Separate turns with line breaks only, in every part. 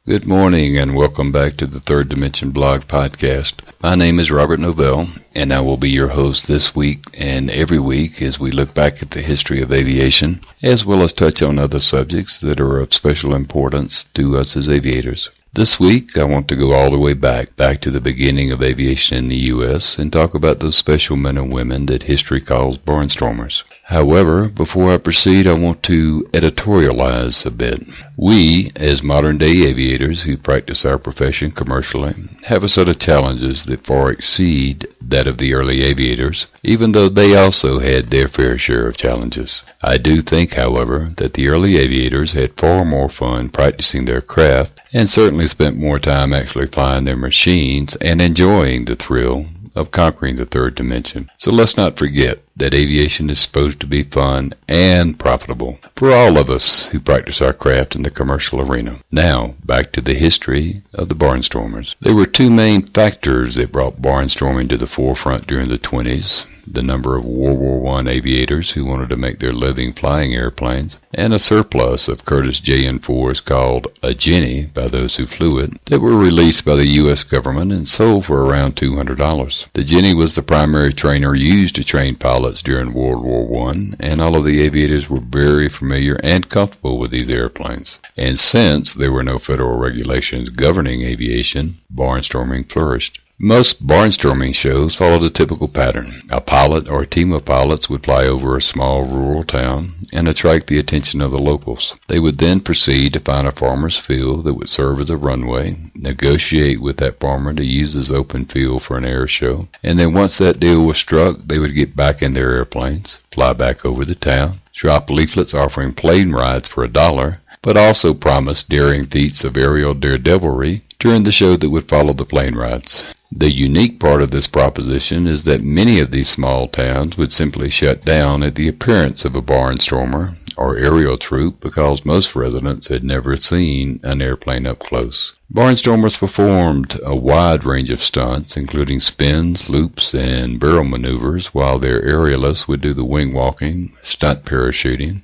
Good morning and welcome back to the Third Dimension Blog Podcast. My name is Robert Novell and I will be your host this week and every week as we look back at the history of aviation as well as touch on other subjects that are of special importance to us as aviators. This week I want to go all the way back to the beginning of aviation in the U.S. and talk about those special men and women that history calls Barnstormers. However, before I proceed, I want to editorialize a bit. We, as modern-day aviators who practice our profession commercially, have a set of challenges that far exceed that of the early aviators, even though they also had their fair share of challenges. I do think, however, that the early aviators had far more fun practicing their craft and certainly spent more time actually flying their machines and enjoying the thrill of conquering the third dimension. So let's not forget that aviation is supposed to be fun and profitable for all of us who practice our craft in the commercial arena. Now, back to the history of the Barnstormers. There were two main factors that brought barnstorming to the forefront during the 20s. The number of World War I aviators who wanted to make their living flying airplanes, and a surplus of Curtiss JN4s called a Jenny by those who flew it, that were released by the U.S. government and sold for around $200. The Jenny was the primary trainer used to train pilots during World War I, and all of the aviators were very familiar and comfortable with these airplanes. And since there were no federal regulations governing aviation, barnstorming flourished. Most barnstorming shows followed a typical pattern. A pilot or a team of pilots would fly over a small rural town and attract the attention of the locals. They would then proceed to find a farmer's field that would serve as a runway, negotiate with that farmer to use his open field for an air show, and then once that deal was struck, they would get back in their airplanes, fly back over the town, drop leaflets offering plane rides for $1, but also promise daring feats of aerial daredevilry during the show that would follow the plane rides. The unique part of this proposition is that many of these small towns would simply shut down at the appearance of a barnstormer or aerial troupe because most residents had never seen an airplane up close. Barnstormers performed a wide range of stunts, including spins, loops, and barrel maneuvers, while their aerialists would do the wing walking, stunt parachuting,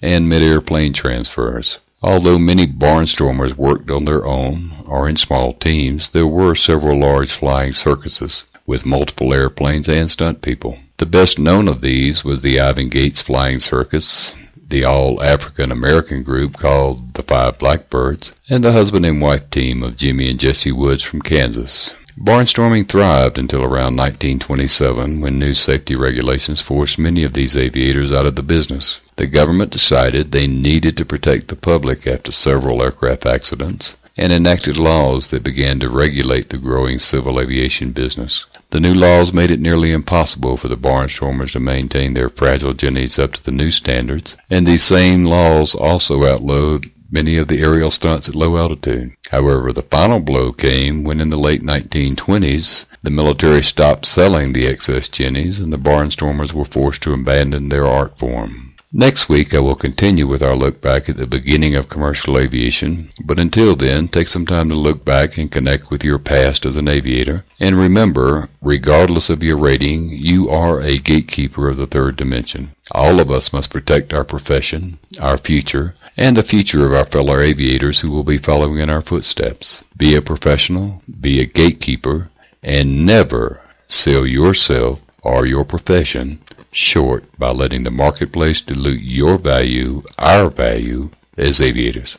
and mid-air plane transfers. Although many barnstormers worked on their own or in small teams, there were several large flying circuses with multiple airplanes and stunt people. The best known of these was the Ivan Gates Flying Circus, the all-African American group called the Five Blackbirds, and the husband and wife team of Jimmy and Jesse Woods from Kansas. Barnstorming thrived until around 1927 when new safety regulations forced many of these aviators out of the business. The government decided they needed to protect the public after several aircraft accidents and enacted laws that began to regulate the growing civil aviation business. The new laws made it nearly impossible for the barnstormers to maintain their fragile Jennies up to the new standards, and these same laws also outlawed many of the aerial stunts at low altitude. However, the final blow came when in the late 1920s, the military stopped selling the excess Jennies and the barnstormers were forced to abandon their art form. Next week I will continue with our look back at the beginning of commercial aviation, but until then, take some time to look back and connect with your past as an aviator. And remember, regardless of your rating, you are a gatekeeper of the third dimension. All of us must protect our profession, our future, and the future of our fellow aviators who will be following in our footsteps. Be a professional, be a gatekeeper, and never sell yourself or your profession short by letting the marketplace dilute your value, our value, as aviators.